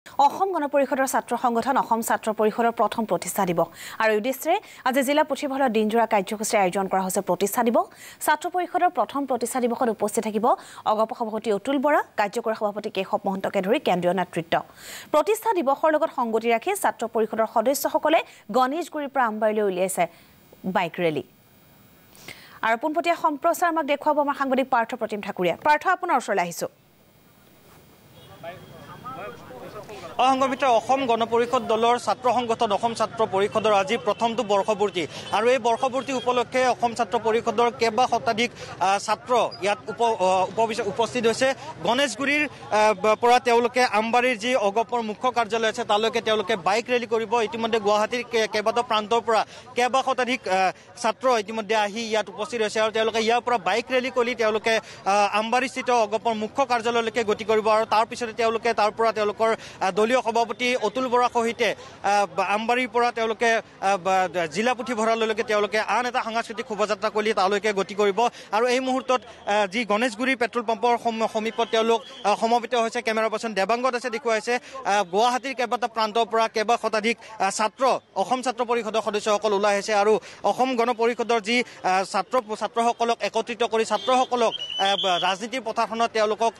অসম গণ পৰিষদৰ ছাত্ৰ সংগঠন অসম ছাত্ৰ পৰিষদৰ প্ৰথম প্ৰতিষ্ঠা দিৱস আৰু উদ্দেশ্যে আজি জিলা পুথিভঁৰালত দিনজোৰা কাৰ্যসূচী আয়োজন কৰা হৈছে। প্ৰতিষ্ঠা দিৱস ছাত্ৰ পৰিষদৰ প্ৰথম প্ৰতিষ্ঠা দিৱসত উপস্থিত থাকিব অগপ সভাপতি অতুল বৰা, কাৰ্যকৰী সভাপতি কেশৱ মহন্তকে ধৰি কেন্দ্ৰীয় নেতৃত্ব। প্ৰতিষ্ঠা দিৱসৰ লগত সংগতি ৰাখি ছাত্ৰ পৰিষদৰ সদস্যসকলে গণেশগুৰিৰ পৰা আমবাৰীলৈ উলিয়াইছে বাইক ৰেলী। আৰু পোনপটীয়া সম্প্ৰচাৰ আমাক দেখুৱাব আমাৰ সাংবাদিক পাৰ্থ প্ৰতিম ঠাকুৰীয়া। পাৰ্থ, আপোনাৰ ওচৰলৈ আহিছোঁ। সংগঠিত অসম গণ পৰিষদ দলৰ ছাত্ৰ সংগঠন অসম ছাত্ৰ পৰিষদৰ আজি প্ৰথমটো বৰ্ষপূৰ্তি আৰু এই বৰ্ষপূৰ্তি উপলক্ষে অসম ছাত্ৰ পৰিষদৰ কেইবা শতাধিক ছাত্ৰ ইয়াত উপস্থিত হৈছে। গণেশগুৰিৰ পৰা তেওঁলোকে আমবাৰীৰ যি অগপৰ মুখ্য কাৰ্যালয় আছে তালৈকে তেওঁলোকে বাইক ৰেলী কৰিব। ইতিমধ্যে গুৱাহাটীৰ কেইবাটাও প্ৰান্তৰ পৰা কেইবা শতাধিক ছাত্ৰ ইতিমধ্যে আহি ইয়াত উপস্থিত হৈছে আৰু তেওঁলোকে ইয়াৰ পৰা বাইক ৰেলী কৰি তেওঁলোকে আমবাৰীস্থিত অগপৰ মুখ্য কাৰ্যালয়লৈকে গতি কৰিব আৰু তাৰ পিছতে তেওঁলোকে তাৰ পৰা তেওঁলোকৰ দলীয় সভাপতি অতুল বৰাৰ সহিতে আমবাৰীৰ পৰা তেওঁলোকে জিলা পুথিভঁৰাললৈকে তেওঁলোকে আন এটা সাংস্কৃতিক শোভাযাত্ৰা কৰি তালৈকে গতি কৰিব। আৰু এই মুহূৰ্তত যি গণেশগুৰি পেট্ৰল পাম্পৰ সমীপত তেওঁলোক সমবেত হৈছে। কেমেৰা পাৰ্চন দেৱাংগত আছে দেখুৱাইছে গুৱাহাটীৰ কেইবাটা প্ৰান্তৰ পৰা কেইবা শতাধিক ছাত্ৰ অসম ছাত্ৰ পৰিষদৰ সদস্যসকল ওলাই আহিছে আৰু অসম গণ পৰিষদৰ যি ছাত্ৰসকলক একত্ৰিত কৰি ছাত্ৰসকলক ৰাজনীতিৰ পথাৰখনত তেওঁলোকক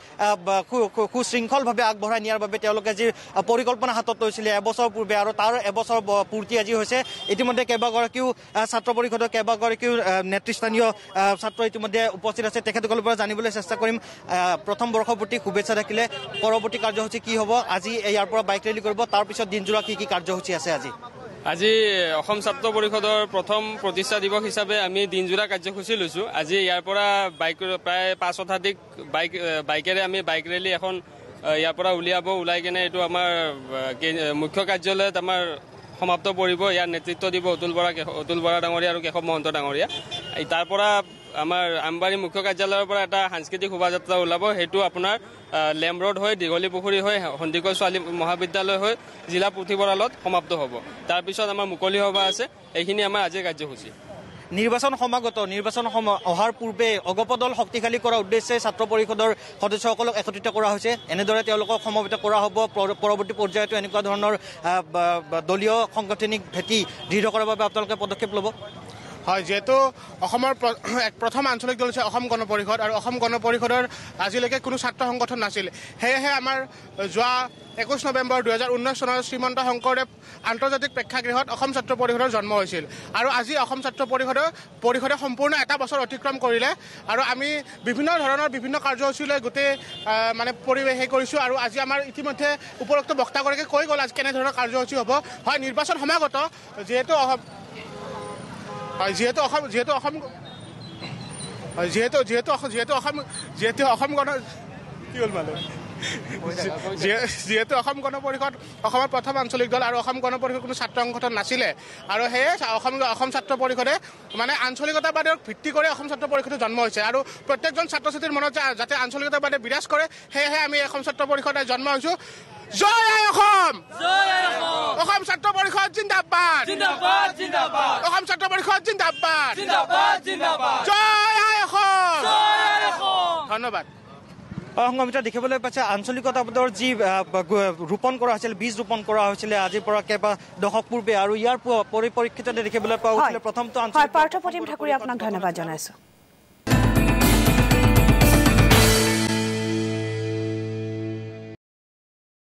সুশৃংখলভাৱে আগবঢ়াই নিয়াৰ বাবে তেওঁলোকে যি পৰিকল্পনা হাতত লৈছিলে এবছৰ পূৰ্বে আৰু তাৰ এবছৰ পূৰ্তি আজি হৈছে। ইতিমধ্যে কেইবাগৰাকীও ছাত্ৰ পৰিষদৰ কেইবাগৰাকীও নেতৃস্থানীয় ছাত্ৰ ইতিমধ্যে উপস্থিত আছে। তেখেতসকলৰ পৰা জানিবলৈ চেষ্টা কৰিম প্ৰথম বৰ্ষপূৰ্তি শুভেচ্ছা থাকিলে পৰৱৰ্তী কাৰ্যসূচী কি হ'ব, আজি ইয়াৰ পৰা বাইক ৰেলী কৰিব, তাৰপিছত দিনজোৰা কি কাৰ্যসূচী আছে। আজি অসম ছাত্ৰ পৰিষদৰ প্ৰথম প্ৰতিষ্ঠা দিৱস হিচাপে আমি দিনজোৰা কাৰ্যসূচী লৈছোঁ। আজি ইয়াৰ পৰা প্ৰায় 5 শতাধিক বাইকেৰে আমি বাইক ৰেলী এখন ইয়াৰ পৰা ওলাই কেনে এইটো আমাৰ মুখ্য কাৰ্যালয়ত আমাৰ সমাপ্ত পৰিব। ইয়াৰ নেতৃত্ব দিব অতুল বৰা ডাঙৰীয়া আৰু কেশৱ মহন্ত ডাঙৰীয়া। তাৰ পৰা আমাৰ আমবাৰী মুখ্য কাৰ্যালয়ৰ পৰা এটা সাংস্কৃতিক শোভাযাত্ৰা ওলাব। সেইটো আপোনাৰ লেম ৰোড হৈ দীঘলী পুখুৰী হৈ সন্দিকৈ ছোৱালী মহাবিদ্যালয় হৈ জিলা পুথিভঁৰালত সমাপ্ত হ'ব। তাৰপিছত আমাৰ মুকলি সভা আছে। এইখিনি আমাৰ আজিৰ কাৰ্যসূচী। নিৰ্বাচন অহাৰ পূৰ্বে অগপদল শক্তিশালী কৰাৰ উদ্দেশ্যে ছাত্ৰ পৰিষদৰ সদস্যসকলক একত্ৰিত কৰা হৈছে। এনেদৰে তেওঁলোকক সমবেত কৰা হ'ব। পৰৱৰ্তী পৰ্যায়তো এনেকুৱা ধৰণৰ দলীয় সাংগঠনিক ভেটি দৃঢ় কৰাৰ বাবে আপোনালোকে পদক্ষেপ ল'ব। হয়, যিহেতু অসমৰ প্ৰথম আঞ্চলিক দল হৈছে অসম গণ পৰিষদ আৰু অসম গণ পৰিষদৰ আজিলৈকে কোনো ছাত্ৰ সংগঠন নাছিল। সেয়েহে আমাৰ যোৱা 21 নৱেম্বৰ 2019 চনত শ্ৰীমন্ত শংকৰদেৱ আন্তৰ্জাতিক প্ৰেক্ষাগৃহত অসম ছাত্ৰ পৰিষদৰ জন্ম হৈছিল আৰু আজি অসম ছাত্ৰ পৰিষদে সম্পূৰ্ণ এটা বছৰ অতিক্ৰম কৰিলে আৰু আমি বিভিন্ন ধৰণৰ বিভিন্ন কাৰ্যসূচীলৈ গোটেই পৰিৱেশ কৰিছোঁ। আৰু আজি আমাৰ ইতিমধ্যে উপৰোক্ত বক্তাগৰাকীয়ে কৈ গ'ল আজি কেনেধৰণৰ কাৰ্যসূচী হ'ব। হয়, নিৰ্বাচন সমাগত, যিহেতু অসম গণ পৰিষদ অসমৰ প্ৰথম আঞ্চলিক দল আৰু অসম গণ পৰিষদ কোনো ছাত্ৰ সংগঠন নাছিলে আৰু সেয়ে অসম ছাত্ৰ পৰিষদে আঞ্চলিকতাবাদক ভিত্তি কৰি অসম ছাত্ৰ পৰিষদে জন্ম হৈছে আৰু প্ৰত্যেকজন ছাত্ৰ ছাত্ৰীৰ মনত যাতে আঞ্চলিকতাবাদে বিৰাজ কৰে সেয়েহে আমি অসম ছাত্ৰ পৰিষদে জন্ম হৈছোঁ। জয় আই অসম! অসম ছাত্ৰ পৰিষদ জিন্দাবাদ! অসম ছাত্ৰ পৰিষদ জিন্দাবাদ! জয় আই অসম! ধন্যবাদ। সংগমিতা দেখিবলৈ পাইছে আঞ্চলিকতাবাদৰ যি ৰোপণ কৰা হৈছিল, বীজ ৰোপণ কৰা হৈছিলে আজিৰ পৰা কেইবা দশক পূৰ্বে আৰু ইয়াৰ পৰিপ্ৰেক্ষিততে দেখিবলৈ পোৱা গৈছিলে প্ৰথমটো পাৰ্থ প্ৰতিম ঠাকুৰীয়া, আপোনাক ধন্যবাদ জনাইছোঁ।